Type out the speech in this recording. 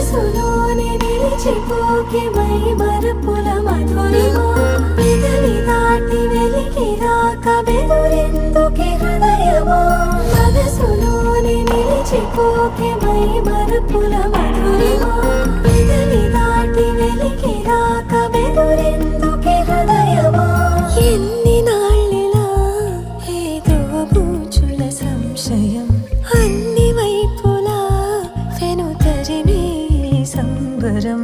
మనసులోనే నిలిచిపోకే మై మరపుల మధురిమా పెదవి దాటి వెలికి రాక బెదురెందుకే హృదయమా మనసులోనే నిలిచిపోకే మై మరపుల మధురిమా పెదవి దాటి వెలికి రాక బెదురెందుకే హృదయమా ఎన్ని నాళ్ళిలా ఏదో బూచుల సంశయం అన్ని వైపులా వెను తరిమే సంబరం